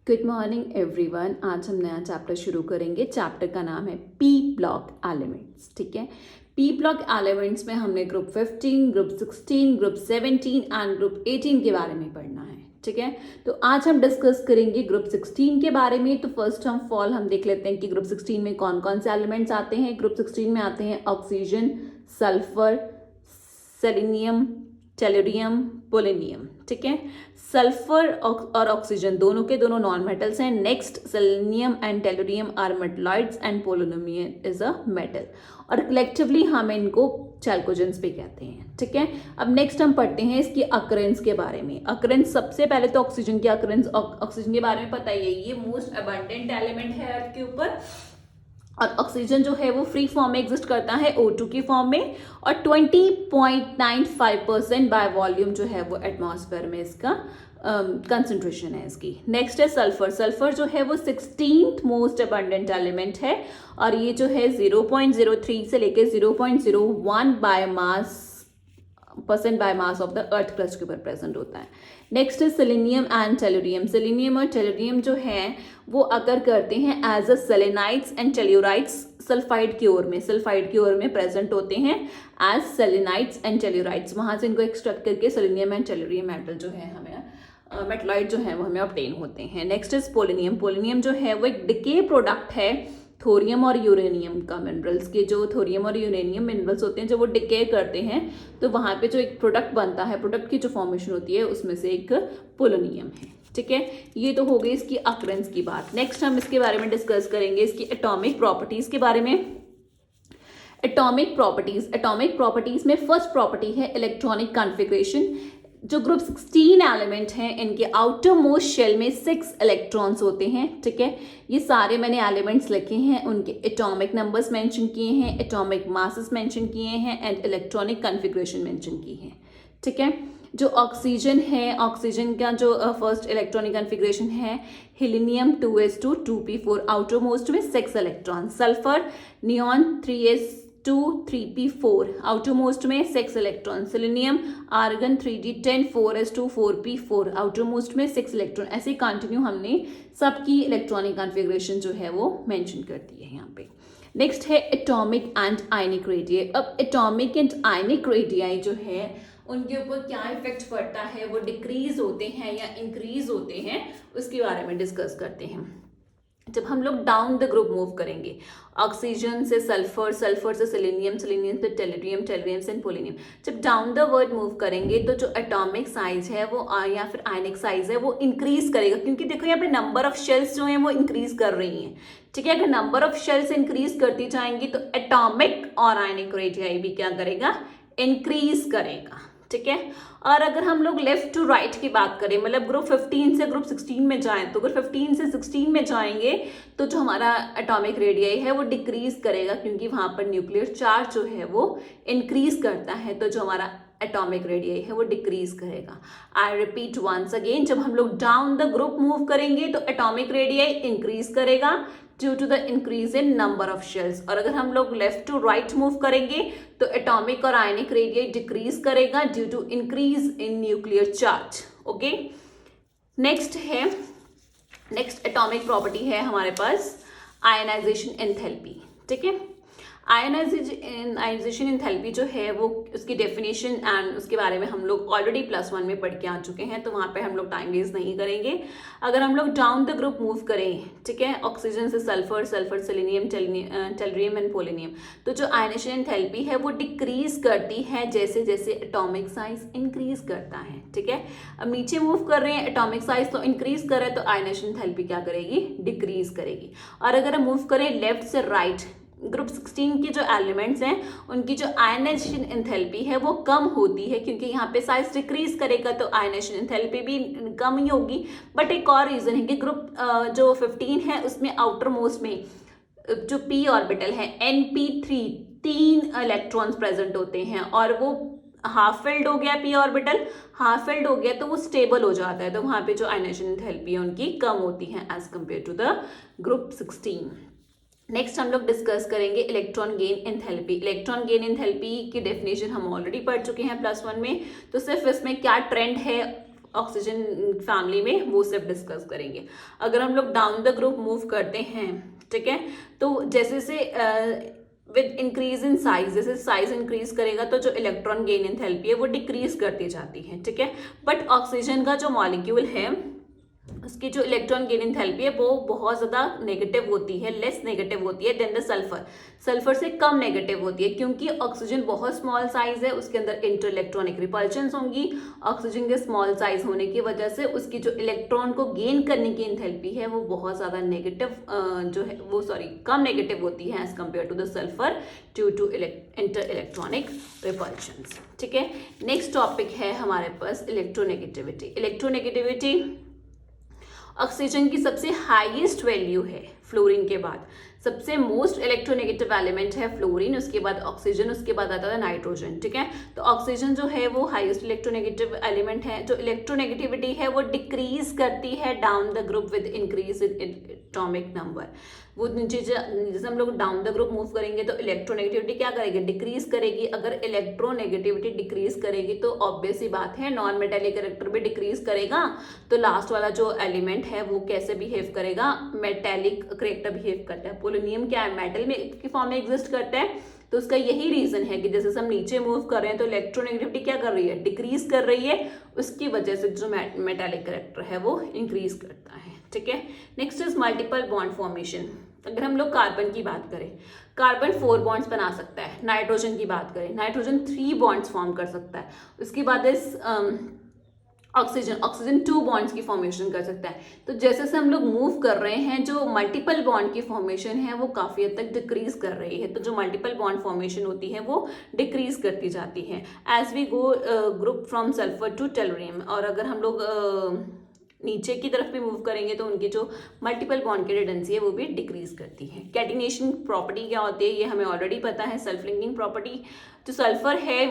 Good morning everyone. आज हम नया चैप्टर शुरू करेंगे। चैप्टर का नाम है पी ब्लॉक एलिमेंट्स। ठीक है, पी ब्लॉक एलिमेंट्स में हमने group 15, group 16, group 17 and group 18 के बारे में पढ़ना है। ठीक है, तो आज हम डिस्कस करेंगे ग्रुप 16 के बारे में। तो फर्स्ट हम देख लेते हैं कि ग्रुप 16 में कौन कौन से एलिमेंट्स आते हैं। ग्रुप 16 में आते हैं oxygen, sulphur, selenium, tellurium, polonium. ठीक है, सल्फर और ऑक्सीजन दोनों के दोनों नॉन मेटल्स हैं। Next, selenium and tellurium are metalloids and polonium is a metal, और कलेक्टिवली हम इनको चैल्कोजेंस भी कहते हैं। ठीक है, अब नेक्स्ट हम पढ़ते हैं इसकी अकरेंस के बारे में। अकरेंस, सबसे पहले तो ऑक्सीजन की अकरेंस, ऑक्सीजन के बारे में पता ही है, ये मोस्ट अबंडेंट एलिमेंट है अर्थ के ऊपर। और ऑक्सीजन जो है वो फ्री फॉर्म में एग्जिस्ट करता है O2 की फॉर्म में, और 20.95% बाय वॉल्यूम जो है वो एटमॉस्फेयर में इसका कंसंट्रेशन है इसकी। नेक्स्ट है सल्फर। सल्फर जो है वो 16th मोस्ट अबंडेंट एलिमेंट है, और ये जो है 0.03 से लेकर 0.01 percent by mass of the earth crust के ऊपर प्रेजेंट होता है। नेक्स्ट है सेलेनियम एंड टेलुरियम। सेलेनियम और टेलुरियम जो है वो अगर करते हैं एज अ सेलेनाइट्स एंड टेलुराइट्स, सल्फाइड की ओर में प्रेजेंट होते हैं एज सेलेनाइट्स एंड टेलुराइट्स। वहां से इनको एक्सट्रैक्ट करके सेलेनियम एंड टेलुरियम मेटल जो है हमें मेटलॉइड जो है वो हमें ऑब्टेन होते हैं। Next is polonium. पोलोनियम जो है वो एक डिके प्रोडक्ट है थोरियम और यूरेनियम का। मिनरल्स के जो थोरियम और यूरेनियम मिनरल्स होते हैं, जब वो डिके करते हैं तो वहां पे जो एक प्रोडक्ट बनता है, प्रोडक्ट की जो फॉर्मेशन होती है उसमें से एक पोलोनियम है। ठीक है, ये तो हो गई इसकी अकरेंस की बात। नेक्स्ट हम इसके बारे में डिस्कस करेंगे इसकी एटॉमिक प्रॉपर्टीज के बारे में। एटॉमिक प्रॉपर्टीज में फर्स्ट प्रॉपर्टी है इलेक्ट्रॉनिक कॉन्फ़िगरेशन। जो ग्रुप 16 एलिमेंट हैं इनके आउटर मोस्ट शेल में 6 इलेक्ट्रॉन्स होते हैं। ठीक है, ये सारे मैंने एलिमेंट्स लिखे हैं, उनके एटॉमिक नंबर्स मेंशन किए हैं, एटॉमिक मासेस मेंशन किए हैं एंड इलेक्ट्रॉनिक कॉन्फ़िगरेशन मेंशन की है। ठीक है, जो ऑक्सीजन है, ऑक्सीजन का जो फर्स्ट इलेक्ट्रॉनिक कॉन्फ़िगरेशन है helium 2s2 2p4, outer most में 6 electron. Sulphur neon 3s2 3p4, outer most में 6 electron. Selenium argon 3d10 4s2 4p4, outer most में 6 इलेक्ट्रॉन। ऐसे कंटिन्यू हमने सबकी इलेक्ट्रॉनिक कॉन्फ़िगरेशन जो है वो मेंशन कर दी है यहाँ पे। नेक्स्ट है एटॉमिक एंड आयनिक रेडियाई। अब एटॉमिक एंड आयनिक रेडियाई जो है उनके ऊपर क्या इफेक्ट पड़ता है, वो डिक्रीज होते हैं या इंक्रीज होते हैं, उसके बारे में डिस्कस करते हैं। जब हम लोग डाउन द ग्रुप मूव करेंगे, ऑक्सीजन से सल्फर, सल्फर से सेलेनियम, सेलेनियम से टेलुरियम, टेलुरियम से पोलोनियम, जब डाउन द वर्ड मूव करेंगे तो जो एटॉमिक साइज है वो या फिर आयनिक साइज है वो इंक्रीज करेगा, क्योंकि देखो यहाँ पे नंबर ऑफ शेल्स जो हैं वो इंक्रीज कर रही हैं। ठीक है, अगर नंबर ऑफ शेल्स इंक्रीज करती जाएंगी तो एटॉमिक और आयनिक रेडियाई भी क्या करेगा, इंक्रीज करेगा। ठीक है, और अगर हम लोग लेफ्ट टू राइट की बात करें, मतलब ग्रुप 15 से ग्रुप 16 में जाएं, तो अगर 15 से 16 में जाएंगे तो जो हमारा एटॉमिक रेडियाई है वो डिक्रीज करेगा, क्योंकि वहां पर न्यूक्लियर चार्ज जो है वो इंक्रीज करता है, तो जो हमारा एटॉमिक रेडियाई है वो डिक्रीज करेगा। आई रिपीट वंस अगेन, जब हम लोग डाउन द ग्रुप मूव करेंगे तो एटॉमिक रेडियाई इंक्रीज करेगा due to the increase in number of shells, और अगर हम लोग लेफ्ट टू राइट मूव करेंगे तो एटॉमिक और आयनिक रेडियाई डिक्रीज करेगा due to increase in nuclear charge. Okay, next atomic property है हमारे पास आयनाइजेशन एंथैल्पी। ठीक है, आयनाइजेशन एंथैल्पी जो है वो उसकी डेफिनेशन एंड उसके बारे में हम लोग ऑलरेडी +1 में पढ़ के आ चुके हैं, तो वहाँ पे हम लोग टाइम वेस्ट नहीं करेंगे। अगर हम लोग डाउन द ग्रुप मूव करें, ठीक है, ऑक्सीजन से sulphur, sulphur selenium, tellurium and polonium, तो जो आयनाइजेशन एंथैल्पी है वो डिक्रीज करती है जैसे जैसे एटॉमिक साइज इंक्रीज करता है। ठीक है, अब नीचे मूव कर रहे हैं, एटॉमिक साइज तो इंक्रीज कर रहा है, तो आयनाइजेशन एंथैल्पी क्या करेगी, डिक्रीज करेगी। और अगर हम मूव करें लेफ्ट से राइट, ग्रुप 16 के जो एलिमेंट्स हैं उनकी जो आयनाइजेशन एंथैल्पी है वो कम होती है, क्योंकि यहाँ पे साइज डिक्रीज करेगा तो आयनाइजेशन एंथैल्पी भी कम ही होगी। बट एक और रीजन है कि ग्रुप जो 15 है उसमें आउटर मोस्ट में जो p ऑर्बिटल है np3, 3 इलेक्ट्रॉन्स प्रेजेंट होते हैं, और वो हाफ फिल्ड हो गया, p ऑर्बिटल हाफ फिल्ड हो गया तो वो स्टेबल हो जाता है, तो वहाँ पे जो आयनाइजेशन एंथैल्पी है उनकी कम होती है as compare to the group 16। Next हम लोग डिस्कस करेंगे electron gain enthalpy. Electron gain enthalpy की डेफिनेशन हम ऑलरेडी पढ़ चुके हैं +1 में, तो सिर्फ इसमें क्या ट्रेंड है ऑक्सीजन फैमिली में वो सब डिस्कस करेंगे। अगर हम लोग डाउन द ग्रुप मूव करते हैं, ठीक है, तो जैसे से विद इंक्रीज इन साइज, जैसे साइज इंक्रीज करेगा तो जो इलेक्ट्रॉन गेन एंथैल्पी है वो डिक्रीज करती जाती है, ठीक है। बट ऑक्सीजन का जो मॉलिक्यूल है उसकी जो इलेक्ट्रॉन गेन एंथैल्पी है वो बहुत ज़्यादा नेगेटिव होती है, लेस नेगेटिव होती है देन द सल्फर। सल्फर से कम नेगेटिव होती है क्योंकि ऑक्सीजन बहुत स्मॉल साइज है, उसके अंदर इंटर इलेक्ट्रॉनिक रिपल्शंस होंगी। ऑक्सीजन के स्मॉल साइज होने की वजह से उसकी जो इलेक्ट्रॉन को गेन करने की एंथैल्पी है वो बहुत ज़्यादा नेगेटिव जो है वो कम नेगेटिव होती है as compare to the sulphur due to inter electronic repulsions, ठीक है। नेक्स्ट टॉपिक है हमारे पास इलेक्ट्रोनेगेटिविटी। इलेक्ट्रोनेगेटिविटी ऑक्सीजन की सबसे हाईएस्ट वैल्यू है फ्लोरीन के बाद। सबसे मोस्ट इलेक्ट्रोनेगेटिव एलिमेंट है फ्लोरीन, उसके बाद ऑक्सीजन, उसके बाद आता है नाइट्रोजन, ठीक है। तो ऑक्सीजन जो है वो हाईएस्ट इलेक्ट्रोनेगेटिव एलिमेंट है। जो इलेक्ट्रोनेगेटिविटी है वो डिक्रीज करती है down the group with increase in atomic number. वो जैसे हम लोग डाउन द ग्रुप मूव करेंगे तो इलेक्ट्रोनेगेटिविटी क्या करेगी, डिक्रीज करेगी। अगर इलेक्ट्रोनेगेटिविटी डिक्रीज करेगी तो ऑब्वियस ही बात है नॉन मेटेलिक कैरेक्टर भी डिक्रीज करेगा, तो लास्ट वाला जो एलिमेंट है वो कैसे बिहेव करेगा, मेटेलिक कैरेक्टर बिहेव करता है। पोलोनियम क्या है, मेटल में की फॉर्म में एग्जिस्ट करता है, तो उसका यही रीजन है कि जैसे हम नीचे मूव कर रहे हैं तो इलेक्ट्रोनेगेटिविटी क्या कर रही है, डिक्रीज कर रही है, उसकी वजह से जो मेटेलिक कैरेक्टर है वो इंक्रीज करता है, ठीक है। Next is multiple bond formation. अगर हम लोग कार्बन की बात करें, कार्बन 4 बॉन्ड्स बना सकता है। नाइट्रोजन की बात करें, नाइट्रोजन 3 बॉन्ड्स फॉर्म कर सकता है। उसके बाद इस ऑक्सीजन 2 बॉन्ड्स की फॉर्मेशन कर सकता है। तो जैसे से हम लोग मूव कर रहे हैं जो मल्टीपल बॉन्ड की फॉर्मेशन है वो काफ़ी हद तक डिक्रीज कर रही है। तो जो मल्टीपल बॉन्ड फॉर्मेशन होती है वो डिक्रीज करती जाती है as we go group from sulphur to tellurium. और अगर हम लोग नीचे की तरफ भी मूव करेंगे तो उनकी जो मल्टीपल बॉन्ड की टेंडेंसी है वो भी डिक्रीज करती है। कैटिनेशन प्रॉपर्टी क्या होती है ये हमें ऑलरेडी पता है। सेल्फ लिंकिंग प्रॉपर्टी, जो सल्फर है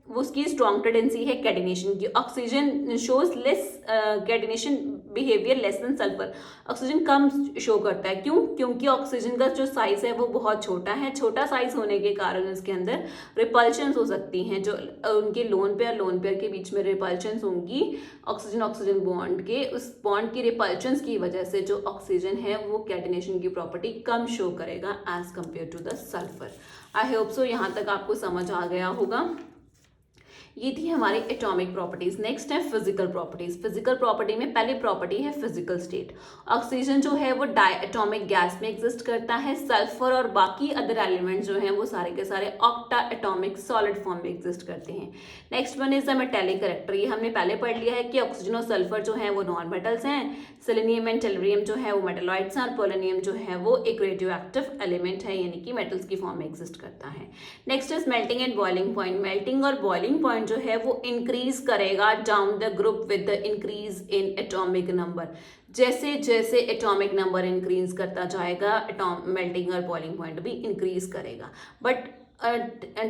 वो उसकी स्ट्रॉन्ग टेंडेंसी है कैटिनेशन की। Oxygen shows less catenation behaviour less than sulphur. Oxygen कम शो करता है, क्यों? क्योंकि ऑक्सीजन का जो साइज है वो बहुत छोटा है। छोटा साइज होने के कारण उसके अंदर रिपल्शंस हो सकती हैं, जो उनके लोन पेयर के बीच में रिपल्शंस होंगी ऑक्सीजन ऑक्सीजन बॉन्ड के। उस बॉन्ड की रिपल्शंस की वजह से जो ऑक्सीजन है वो कैटिनेशन की प्रॉपर्टी कम शो करेगा as compare to the sulphur. I hope so यहाँ तक आपको समझ आ गया होगा। ये थी हमारी एटॉमिक प्रॉपर्टीज। नेक्स्ट है फिजिकल प्रॉपर्टीज। फिजिकल प्रॉपर्टी में पहली प्रॉपर्टी है फिजिकल स्टेट। ऑक्सीजन जो है वो डायएटॉमिक गैस में एग्जिस्ट करता है। सल्फर और बाकी अदर एलिमेंट्स जो हैं वो सारे के सारे ऑक्टा एटॉमिक सॉलिड फॉर्म में एग्जिस्ट करते हैं। Next one is the metallic character. ये हमने पहले पढ़ लिया है कि ऑक्सीजन और सल्फर जो है वो नॉन मेटल्स हैं। सेलेनियम एंड टेलुरियम जो है वो मेटेलॉइड्स हैं और पोलोनियम जो है वो एक रेडियो एक्टिव एलिमेंट है, यानी कि मेटल्स की फॉर्म में एग्जिस्ट करता है। Next is melting and boiling point. Melting और बॉइलिंग पॉइंट जो है वो इंक्रीज करेगा down the group with the increase in atomic number. जैसे जैसे एटॉमिक नंबर इंक्रीज करता जाएगा मेल्टिंग और बॉइलिंग पॉइंट भी इंक्रीज करेगा। बट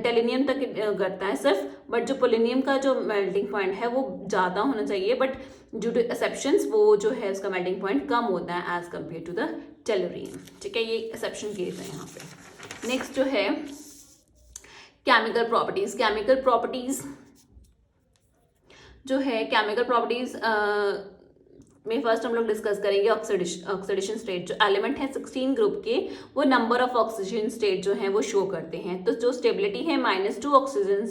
टेलिनियम तक करता है सिर्फ, बट जो पोलोनियम का जो मेल्टिंग पॉइंट है वो ज़्यादा होना चाहिए, बट ड्यू टू एक्सेप्शंस वो जो है उसका मेल्टिंग पॉइंट कम होता है as compare to the tellurium. ठीक है, ये एक्सेप्शन केस है यहाँ पे। नेक्स्ट जो है केमिकल प्रॉपर्टीज। केमिकल प्रॉपर्टीज जो है केमिकल प्रॉपर्टीज में फर्स्ट हम लोग डिस्कस करेंगे ऑक्सीडेशन स्टेट। जो एलिमेंट है 16 ग्रुप के वो नंबर ऑफ ऑक्सीजन स्टेट जो है वो शो करते हैं। तो जो स्टेबिलिटी है -2 ऑक्सीजन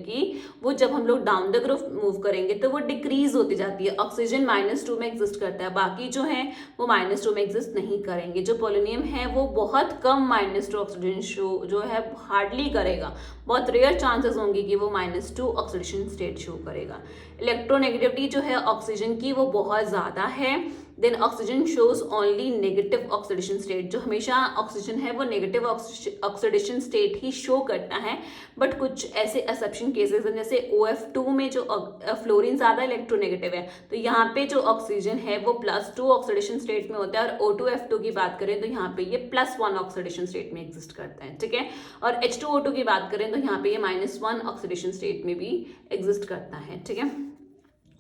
की वो जब हम लोग डाउन द ग्रुप मूव करेंगे तो वो डिक्रीज होती जाती है। ऑक्सीजन -2 में एग्जिस्ट करता है, बाकी जो है वो -2 में एग्जिस्ट नहीं करेंगे। जो पोलोनियम है वो बहुत कम -2 ऑक्सीजन शो जो है हार्डली करेगा, बहुत रेयर चांसेस होंगे कि वो -2 ऑक्सीडेशन स्टेट शो करेगा। इलेक्ट्रोनेगेटिविटी जो है ऑक्सीजन की वो बहुत ज़्यादा है। Then oxygen shows only negative oxidation state. जो हमेशा ऑक्सीजन है वो नेगेटिव ऑक्सीडेशन स्टेट ही शो करता है। बट कुछ ऐसे एक्सेप्शन केसेस हैं, जैसे OF2 में जो फ्लोरीन ज़्यादा इलेक्ट्रोनेगेटिव है तो यहाँ पे जो ऑक्सीजन है वो +2 ऑक्सीडेशन स्टेट में होता है। और O2F2 की बात करें तो यहाँ पे ये +1 ऑक्सीडेशन स्टेट में एग्जिस्ट करता है। ठीक है, और H2O2 की बात करें तो यहाँ पे ये -1 ऑक्सीडेशन स्टेट में भी एग्जिस्ट करता है। ठीक है,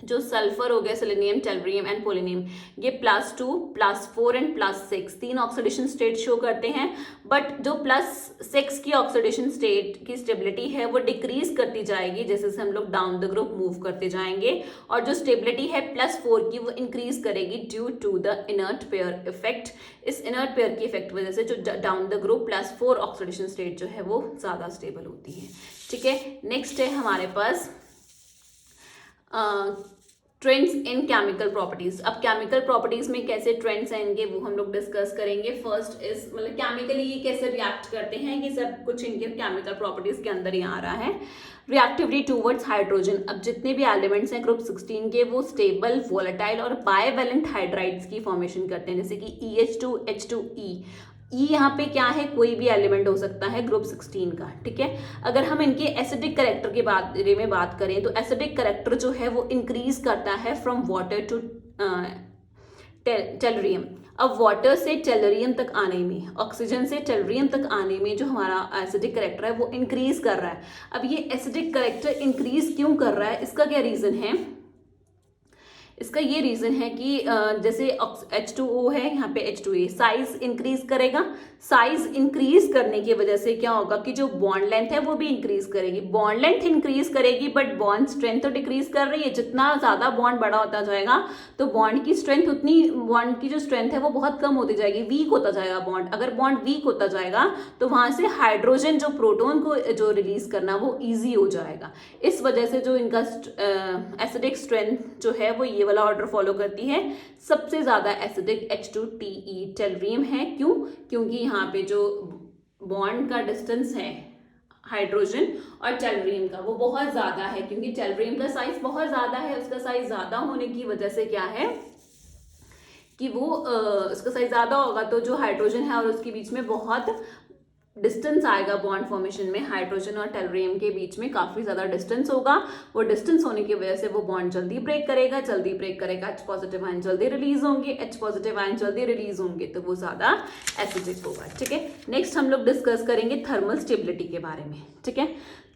जो सल्फर हो गया, सेलेनियम, टेलुरियम एंड पोलोनियम, ये +2, +4 एंड +6 तीन ऑक्सीडेशन स्टेट शो करते हैं। बट जो +6 की ऑक्सीडेशन स्टेट की स्टेबिलिटी है वो डिक्रीज करती जाएगी जैसे जैसे हम लोग डाउन द ग्रुप मूव करते जाएंगे, और जो स्टेबिलिटी है +4 की वो इंक्रीज करेगी due to the inert pair effect. इस इनर्ट पेयर की इफेक्ट वजह से जो down the group +4 oxidation state जो है वो ज़्यादा स्टेबल होती है। ठीक है, नेक्स्ट है हमारे पास ट्रेंड्स इन केमिकल प्रॉपर्टीज। अब केमिकल प्रॉपर्टीज में कैसे ट्रेंड्स आएंगे वो हम लोग डिस्कस करेंगे। फर्स्ट इज मतलब केमिकली ये कैसे रिएक्ट करते हैं, ये सब कुछ इनके केमिकल प्रॉपर्टीज के अंदर ही आ रहा है। रिएक्टिविटी टूवर्ड्स हाइड्रोजन, अब जितने भी एलिमेंट्स हैं ग्रुप 16 के वो स्टेबल, वोलेटाइल और बायवेलेंट हाइड्राइड्स की फॉर्मेशन करते हैं, जैसे कि EH2, H2E। ई यहाँ पे क्या है, कोई भी एलिमेंट हो सकता है ग्रुप 16 का। ठीक है, अगर हम इनके एसिडिक करेक्टर के बारे में बात करें तो एसिडिक करेक्टर जो है वो इंक्रीज करता है फ्रॉम वाटर टू टेलुरियम। अब वाटर से टेलुरियम तक आने में, ऑक्सीजन से टेलुरियम तक आने में जो हमारा एसिडिक करेक्टर है वो इंक्रीज कर रहा है। अब ये एसिडिक करेक्टर इंक्रीज क्यों कर रहा है, इसका क्या रीजन है? इसका ये रीजन है कि जैसे H2O है, यहाँ पे H2A, साइज इंक्रीज करेगा। साइज इंक्रीज करने की वजह से क्या होगा कि जो बॉन्ड लेंथ है वो भी इंक्रीज करेगी। बॉन्ड लेंथ इंक्रीज करेगी बट बॉन्ड स्ट्रेंथ तो डिक्रीज कर रही है। जितना ज्यादा बॉन्ड बड़ा होता जाएगा तो बॉन्ड की स्ट्रेंथ उतनी, बॉन्ड की जो स्ट्रेंथ है वो बहुत कम होती जाएगी, वीक होता जाएगा बॉन्ड। अगर बॉन्ड वीक होता जाएगा तो वहां से हाइड्रोजन जो प्रोटोन को जो रिलीज करना वो ईजी हो जाएगा। इस वजह से जो इनका एसिडिक स्ट्रेंथ जो है वो ये वाला ऑर्डर फॉलो करती है। सबसे ज्यादा एसिडिक H2TE टेलुरियम है। क्यों? क्योंकि यहाँ पे जो बॉन्ड का डिस्टेंस है हाइड्रोजन और टेलुरियम का वो बहुत ज्यादा है, क्योंकि टेलुरियम का साइज बहुत ज्यादा है। उसका साइज ज्यादा होने की वजह से क्या है कि वो उसका साइज ज्यादा होगा तो जो हाइड्रोजन है और उसके बीच में बहुत डिस्टेंस आएगा बॉन्ड फॉर्मेशन में। हाइड्रोजन और टेलुरियम के बीच में काफी ज्यादा डिस्टेंस होगा। वो डिस्टेंस होने की वजह से वो बॉन्ड जल्दी ब्रेक करेगा। H पॉजिटिव आयन जल्दी रिलीज होंगे, H पॉजिटिव आयन जल्दी रिलीज होंगे तो वो ज्यादा एसिडिक होगा। ठीक है, नेक्स्ट हम लोग डिस्कस करेंगे थर्मल स्टेबिलिटी के बारे में। ठीक है,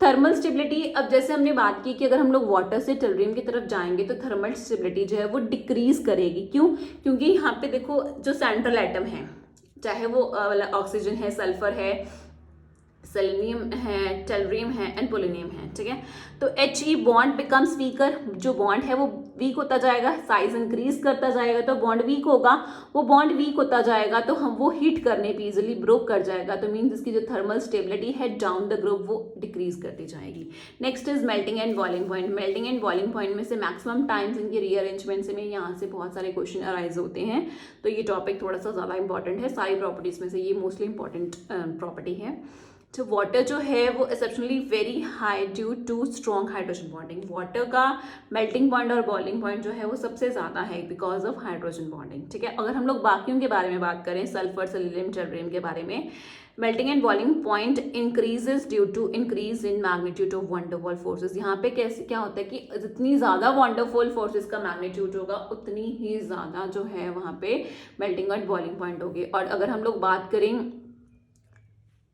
थर्मल स्टेबिलिटी, अब जैसे हमने बात की कि अगर हम लोग वाटर से टेलुरियम की तरफ जाएंगे तो थर्मल स्टेबिलिटी जो है वो डिक्रीज करेगी। क्यों? क्योंकि यहाँ पे देखो जो सेंट्रल एटम है, चाहे वो ऑक्सीजन है, सल्फर है, सेलेनियम है, टेलुरियम है एंड पोलोनियम है। ठीक है, तो He बॉन्ड बिकम्स वीकर, जो बॉन्ड है वो वीक होता जाएगा। साइज इंक्रीज करता जाएगा तो बॉन्ड वीक होगा। वो बॉन्ड वीक होता जाएगा तो हम वो हीट करने पे इजिली ब्रोक कर जाएगा। तो मीन्स इसकी जो थर्मल स्टेबिलिटी है डाउन द ग्रुप वो डिक्रीज करती जाएगी। Next is melting and boiling point. Melting and boiling point में से मैक्सिमम टाइम्स इनकी रीअरेंजमेंट से में यहाँ से बहुत सारे क्वेश्चन अराइज होते हैं, तो ये टॉपिक थोड़ा सा ज़्यादा इंपॉर्टेंट है। सारी प्रॉपर्टीज में से ये मोस्टली इंपॉर्टेंट प्रॉपर्टी है। तो वाटर जो है वो exceptionally very high due to strong hydrogen bonding. Water का मेल्टिंग पॉइंट और बॉइलिंग पॉइंट जो है वो सबसे ज़्यादा है बिकॉज ऑफ हाइड्रोजन बॉन्डिंग। ठीक है, अगर हम लोग बाकियों के बारे में बात करें, सल्फर, सेलेनियम, टेलुरियम के बारे में, melting and boiling point increases due to increase in magnitude of van der Waals forces. यहाँ पे कैसे क्या होता है कि जितनी ज़्यादा वंडरफॉल फोर्सेज का मैग्नीट्यूड होगा उतनी ही ज़्यादा जो है वहाँ पे मेल्टिंग एंड बॉइलिंग पॉइंट होगी। और अगर हम लोग बात करें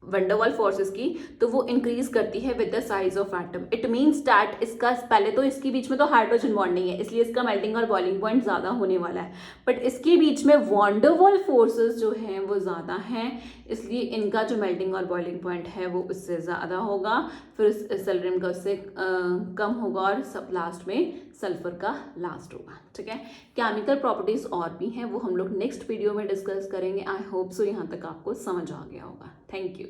वंडरवॉल फोर्सेस की तो वो इंक्रीज करती है with the size of atom. It means that इसका पहले तो इसके बीच में तो हाइड्रोजन बॉन्ड नहीं है, इसलिए इसका मेल्टिंग और बॉइलिंग पॉइंट ज़्यादा होने वाला है। बट इसके बीच में वंडरवॉल फोर्सेस जो हैं वो ज़्यादा हैं, इसलिए इनका जो मेल्टिंग और बॉइलिंग पॉइंट है वो उससे ज़्यादा होगा। फिर सेलेनियम का उससे कम होगा और सब लास्ट में सल्फर का लास्ट होगा। ठीक है, केमिकल प्रॉपर्टीज और भी हैं, वो हम लोग नेक्स्ट वीडियो में डिस्कस करेंगे। आई होप सो यहाँ तक आपको समझ आ गया होगा। Thank you.